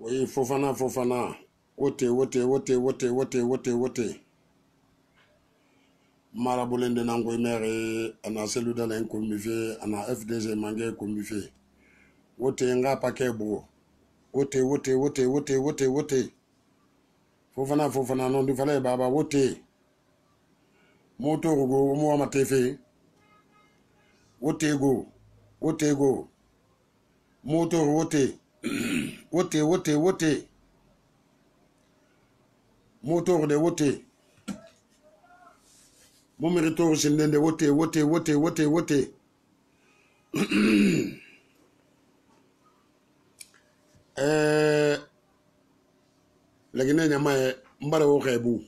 Oui, Fofana, Fofana. Wote. Marabolende nango imere, ana seluda na nkombife, ana FDG mange kombife. Wote nga pakebo. Wote. Fofana, non du fallait baba, wote. Moto go, mo amatefe. Wote go. Moto wote. Wote. Moto de wote. Mon mérito sindende wote. Lagine nyama mbara wo khebu.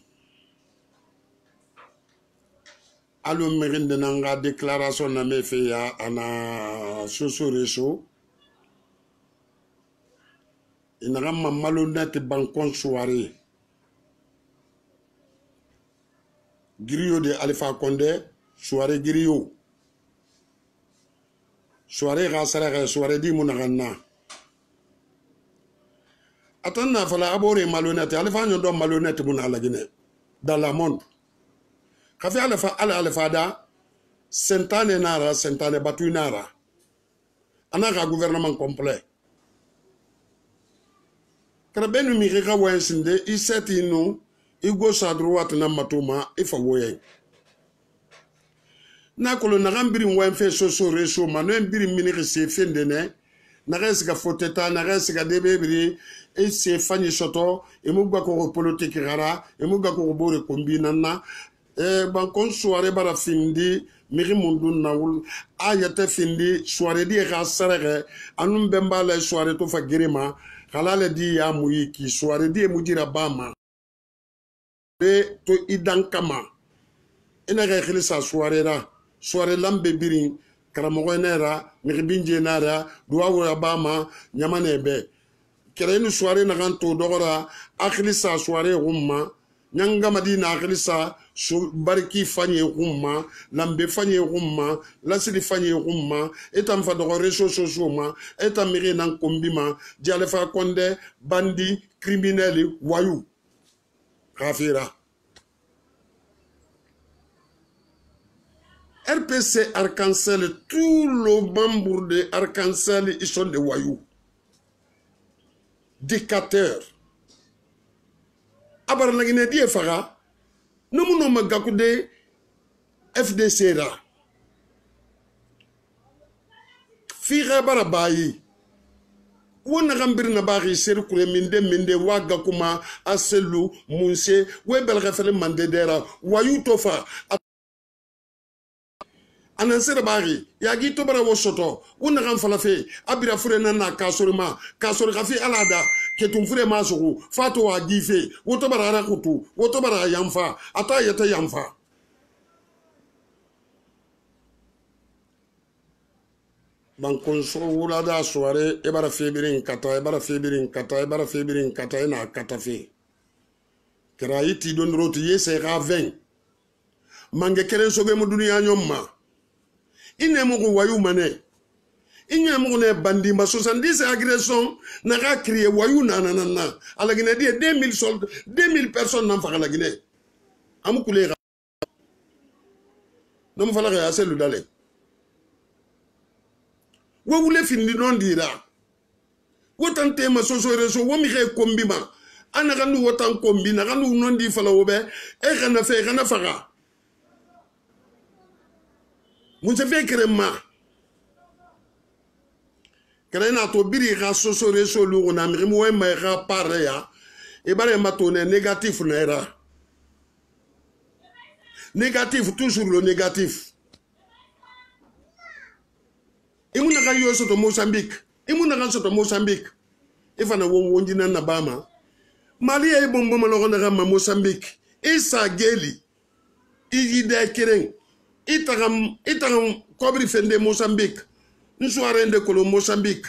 Alo mérinde nanga déclaration na me fait ya ana soso reso. Inara malhonnête bankon soirée. Griot de Alpha Condé, soirée griot. Soirée rasara, soirée di munagana. Attends, fala abore malhonnête. Alpha nyondo malhonnête munalagine. Dans le monde. Kafi Alpha da, Sentane nara, Sentane batu nara. Anaka gouvernement complet. Krabenu mirika wensinde, iseti inu. I gauche à droite na matoma ifa woye na kolo na gambiri ngwa mfe soso reso mano mbiri miniri se fendene na resga foteta na resga debebiri e se fanyi soto e mugba ko politique rara e mugba ko bore kombina na bankon soirée bara findi miri mundu na wul ayate findi soirée di ga sarere anum bemba la soirée to fa girima kala di ya muyi ki soirée di mujira bama to idankama ina ga khilisa soirée lambe birin karamogo nera mirbinje nara duwa bama nyamanebe kerenu soirée na ganto dogora akhilisa soirée umma nyanga madina akhilisa barki fanye umma lambe fanye umma lasili fanye umma etam fa dogo reso sosoma etam miri nan kombima Alpha Condé bandi criminel wayu Kafira. RPC Arc-en-Ciel, tout le membre de Arc-en-Ciel, ils sont des voyous. Dictateurs. Abaranagine die fara, nous nous gakude FDC ra. Fira barabayi. Wona gambir na bari ser kure minde waga kuma aselu munse we bel refele mandedera wayu tofa anansere bari yagi to bara wo soto wona gam falafe abira fure na kasorima kasor gafi alada ketum fure masugu fato wa gife woto bara rakutu woto bara yamfa ata yata yamfa bankon so wula da soirée ebara febirin kata na katafe kraiti don roti yese ga 20 mange keren soge mu duniya nyomma ine mu wayu mane inye mu ne bandi ma 70 agression na ga créer wayu na ala gine die 2000 personnes nan fa la gine am kulera no mu fala ga selu dale wo wule findi non dira wotan tema soso reso wo mi re kombima ana ganu wotan kombi na ganu non di fala wobe e gana fe gana faga mun se fe krema krena to biri ga soso reso lu na mi mo ma ga pare ya e bare matone négatif na era négatif toujours le négatif. Imuna ga yo soto Mozambique ifana wonjina na bama mali e bombo malo na ma Mozambique isa geli ide keren itagam kobri fende Mozambique nsuare nde kolo Mozambique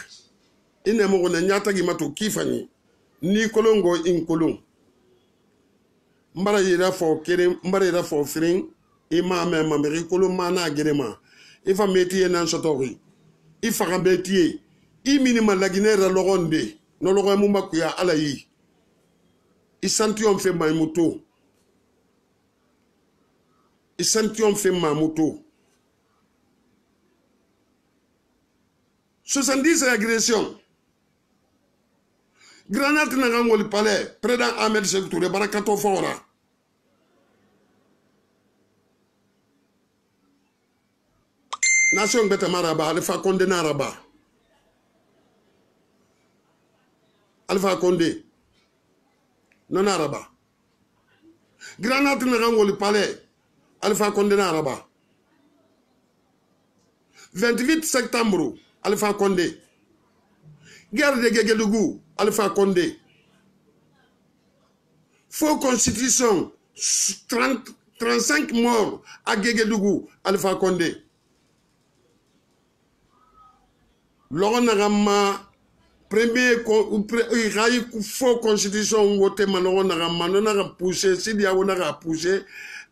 ine mo na nyata gi mato kifani ni kolongo in kolon mbara yira fo keren mbara yira fo fring ima me mameri kolon mana gerema ifa meti nan sotori ifaka betie i minima laginera logonde no logo mu makuya ala yi isantion fait mamuto isantion fait mamuto 70 agressions granate na ngol palais président Ahmed Sékou Touré barakato fora nation beta maraba Alpha Condé naraba Alpha Condé non araba granate na ngol palais Alpha Condé naraba 28 septembre Alpha Condé guerre de Guéguédougou Alpha Condé faux constitution 35 morts à Guéguédougou Alpha Condé Loronagama premier faux constitution wote Loronagama non poussé si dia on poussé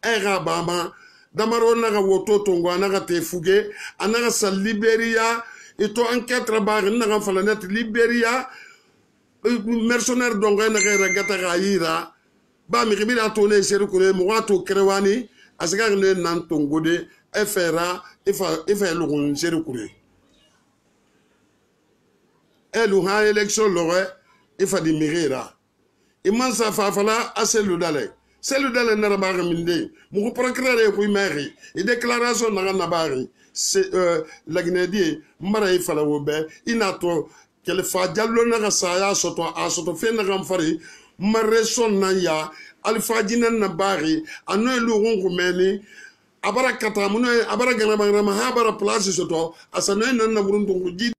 era bama damaro naga woto tongo anaga te fugue anaga sa Libéria et to enquête rabar naga falanet Libéria mercenaire dongo naga regata gaira ba mi ribira to ne seru kure mo wato krewani asga ne nan tongo de efera ifa lugun seru kure elu ha élection lore ifa di mirera imansa fa fala aselu dale celle de la Narabar Minde, mon procureur pour mairie, et déclaration dans la Nabari, c'est la Guinée, Maraï Falawobe, Inato, qu'elle fa diallo Narasaya, soto a soto Fenramfari, Mareson Naya, Alpha Dinan Nabari, Anoë Louron Roumeni, Abarakata, Abaraganama, Habara Place soto, Asanoë Nanabrundu,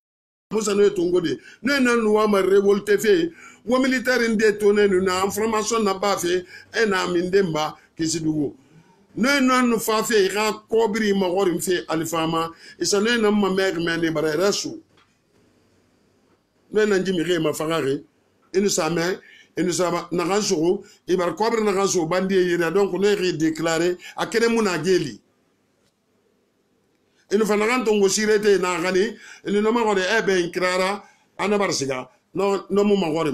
Moussanoë Tongode, Nenanouama révolte fait. Ou militaire indétoné nous na information na ba fait en amindemba kisidugo non nous fa fait ira kobri ma worim fait alfama et ça ne ma mère mene bare rasu non njimi re ma fagare et nous ça na ranso et bar kobri na ranso bandi yira donc on est déclaré à kene muna geli et nous fa na ranto ngosirete na gani et nous ma gode e ben krara ana barsiga no mu magori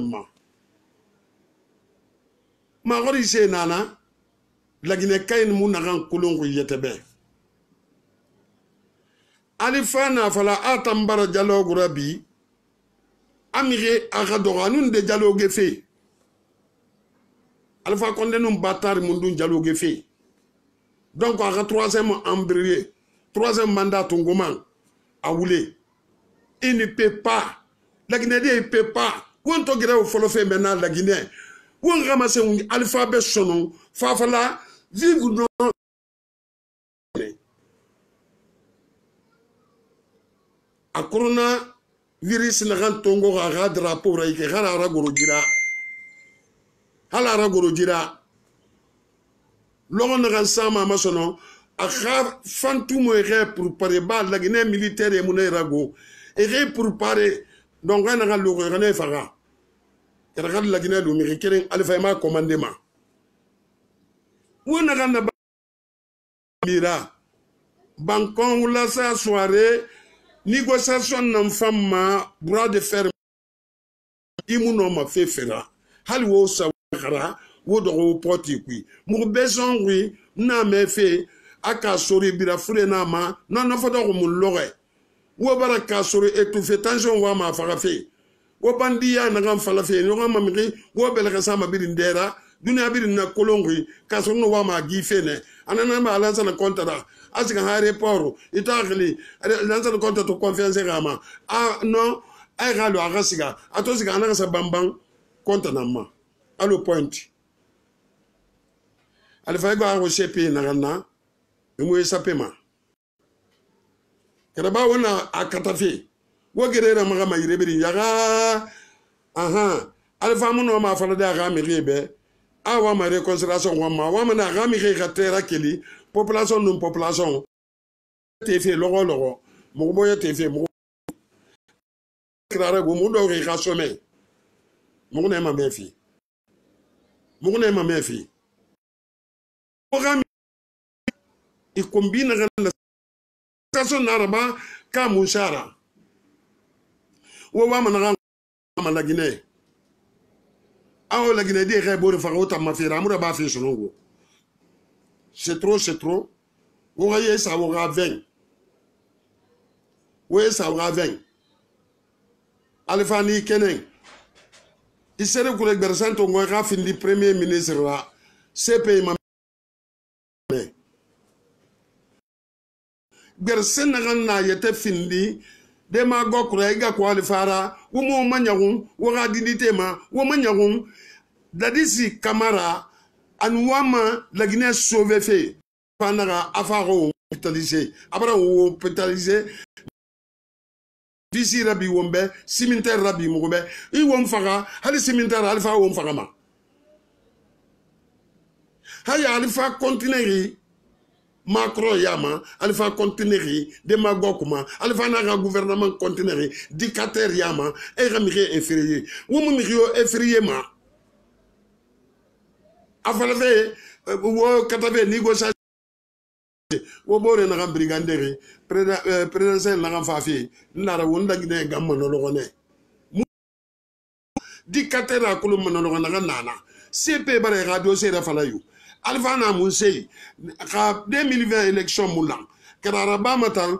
magori se nana lagine kayin mu nagan kulungu yetebe alifana fala atambara dialogue rabi amire agadoranun de dialogue fe Alpha Condé num batar mundun dialogue fe donc à troisième embrayé troisième mandat tungoman a woulé il ne peut pas la Guinée ne peut pas. Où on te grève au follow fait maintenant la Guinée. Où on ramasse un alphabet sonon. Fafala, vivre dans. A corona virus na ran tongo a drapeau raike hala gorojira. Hala gorojira. L'on na ran sama masono. A khar fantumo ere pour préparer la Guinée militaire et mon rago. Ere pour préparer. Donc, on a le René Farah. Il regarde la Guinée, l'Américain, Alpha commandement. On a le Mira. Bancon, la soirée, négociation d'un femme, bras de fer. Imouno m'a fait faire. Halwo Sawara, Wodo Poti, oui. Mon besoin, oui, n'a me fait. Aka sori bira fure nama, non, faut donc mon l'oreille. Wobara kasoro étouffé tension wa ma farafe wobandiya na gam falafe no gam mamri wobel ka sama birindera dunya birin na kolongri kasoro no wa ma gifene anana ma lanza na kontara asika ha report itagli lanza na konta to confiance gama ah non ay galo agasiga atosika anaka sa bambang konta na ma allo point alfa go a CP na ganna mo sapema Keraba wana akatafe. Wagerera magama irebiri yaga. Aha. Alfa muno ma fala da ga mirebe. Awa ma réconciliation wa ma wa na ga mi retera keli. Population non population. Tefe logo. Mo boye tefe mo. Krara go mo do ri rasome. Mo na ma mefi. Mo na ma mefi. Programme il combine la naraba ka mushara wo wa mananga la Guinée Ah, la Guinée est très bonne, Farota Mafira, Moura Bafi, son c'est trop, c'est trop. Vous voyez, ça aura 20. Oui, ça aura 20. Alifani Kenen. Il serait que les personnes ont fini le premier ministre là. C'est pays ma. Gersen na yete findi demago kura iga kwa alifara umo manyagum waga dinitema wo manyagum dadisi kamara anwama la Guinée sauvé fait panara afaro hospitalisé abra hospitalisé visi rabi wombe cimetière rabi mugombe I wom faga hali cimetière alfa wom faga ma haya alfa continue Macron yama, alfa conteneri, demagokuma, alfa naga gouvernement conteneri, dictateur yama, et ramire inférieur. Ou mumiro effrayé ma. Afalave, ou katave négociation. Ou bore naga briganderi, présidentiel naga fafi, nara wunda guiné gamma nologone. Dictateur a kolom nologona nana. CP bare radio sera falayu. Alfana Moussei, 2020 élection moulant, Karabama matin,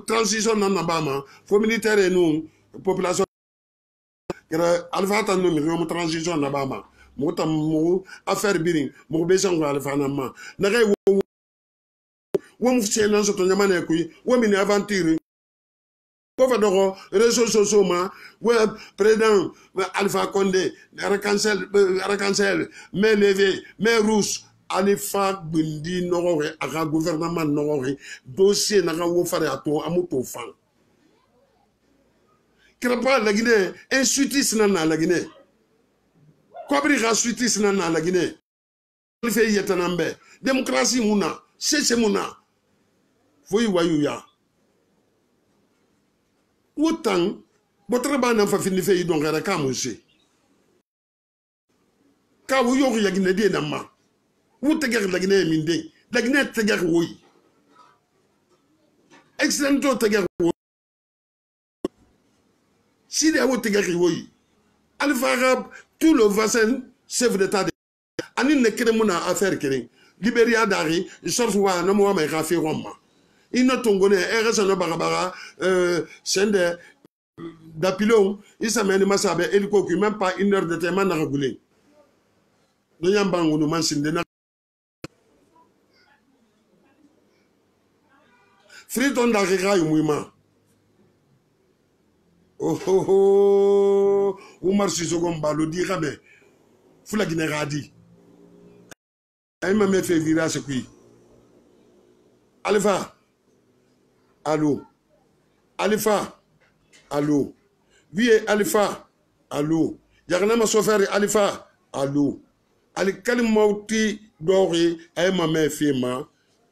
transition nanabama, faut militaire et nous, population, Alpha nous, transition nabama, Moutam mou, affaire biring, mou besan ou alfanama, Nare wom fsena soto nyamane kui, womini aventure. Pauvre réseaux sociaux, web, président, Alpha Condé, Arakansel, mais levé, mais rousse, Alpha Bundi, Norore, Ara gouvernement Norore, dossier Nara Wofare à toi, Amoto Fan. Krapa la Guinée, insutis nana la Guinée. Kobri rasutis nana la Guinée. Alpha Yetanambe, démocratie mouna, c'est mouna. Voyou wayouya. Autant, votre bande fa fini fait donc à Kamouché. Car vous y aurez la Guinée d'Ama. Vous te gardez la Guinée Minde. La Guinée te garde oui. Excellent te garde oui. Si les autres te gardent oui. Alpha Arab, tout le vaccin, chef d'État de. Anine ne crée mon affaire qui Libéria d'Ari, je sors voir, non, moi, mais Rafi Roma. Il n'a tongone, RSN Barabara, Sende, d'Apilon, il s'amène Massabe, et il coque même pas une heure de temps à réguler. Nous y avons nous mentionné. Friton d'Arira, Mouma. Oh oh oh, Oumar Sissogomba, le dira, mais Foulagine Radi. Elle m'a fait virer à ce qui. Alpha. Allô. Alpha. Allô. Vie Alpha. Allô. Yagana ma sofère Alpha. Allô. Ali kalimauti dori ay ma me fima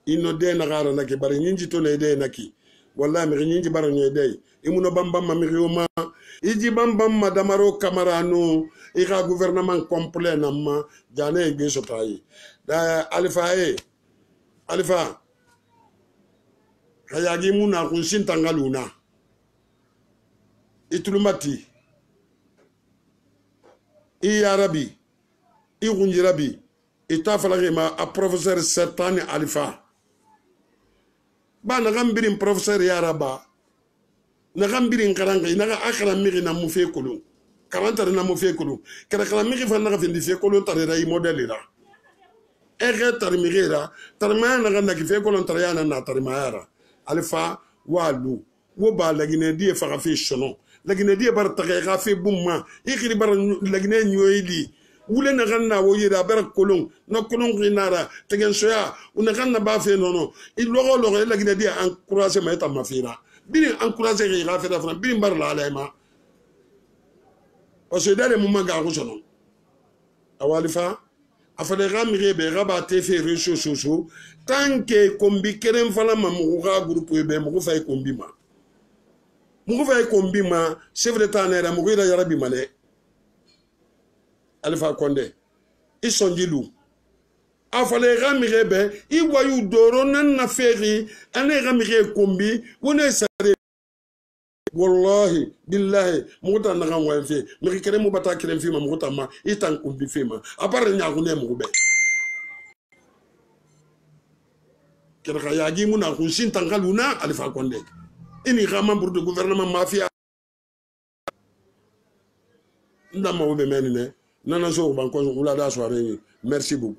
ino de na gara na ke bari nyinji to ne de na ki wallahi mi nyinji bari ne de imuno bambam ma mi rioma iji bambam ma damaro camarano ira gouvernement complet na ma jane be so tayi da Alpha hayagi muna kunsin tangaluna itulumati I Arabi Irunjirabi itafalagema a professeur Sertani Alpha ba na gambirin professeur Yaraba na gambirin karanga ina akara miri na mufe kulu karanta na mufe kulu kara kala miri fa na findi fe kulu tarira I modeli la ere tarmirira tarmaya na ganda ki fe kulu tarayana na tarmayara Alpha walu wo ba lagine die fa fe shono lagine die bar tagay fe bumma ikiri bar lagine nyoyidi wule na ganna wo yira ber kolon no kolon rinara tegen soya una ganna ba fe nono il logo la Guinée di encourager ma eta mafira bini encourager ri la fe da fran bini bar la alema o se dale mumma ga ko sono awalifa afale ramire be raba te fe recho soso tanke kombi kerem fala ma mu ga groupe be mu fa kombi ma chef d'état nera mu ga yarabi male Alpha Condé ils sont dilou afale ramire be I wayu doro nan na feri ane ramire kombi wone sare wallahi billahi muta na kan wa fe mi kere mu bata kere fi ma muta ma itan kum bi fe ma apare nya ko ne mu be kere ka yagi mu na ko sin tangaluna alifa konde ini ga membre de gouvernement mafia ndama wo be menine nana so ban ko ula da soirée merci beaucoup.